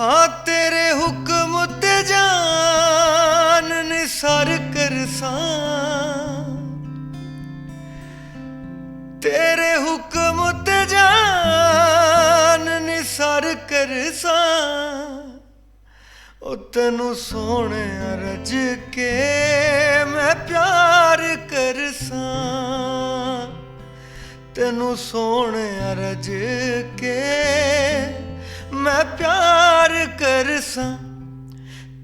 हाँ तेरे हुक्म ते जान निसार करसा, तेरे हुक्म ते जान निसार करसा। ओ तैनू सोने रज के मैं प्यार करसा, तैनू सोने रज के मैं प्यार करसा।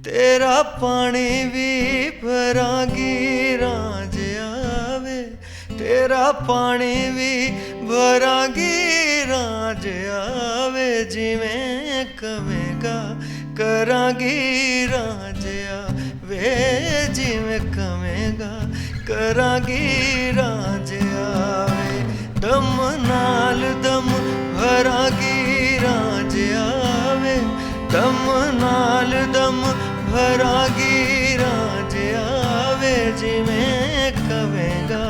तेरा पानी भी भरांगी रांझ आवे, तेरा पानी भी भरांगी रांझ आवे। जिवें कवेगा करांगी रांझ आवे, जिवें कवेगा करांगी रांझ आवे। दम नाल दम भरांगी रांझ आवे, दम नाल दम भरांगी रांझ आवे। जिवें कवेगा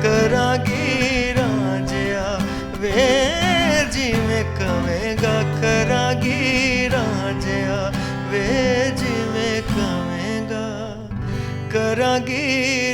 करांगी रांझ आवे, जिवें कवेगा करांगी रांझ आवे। जिवें कवेगा करांगी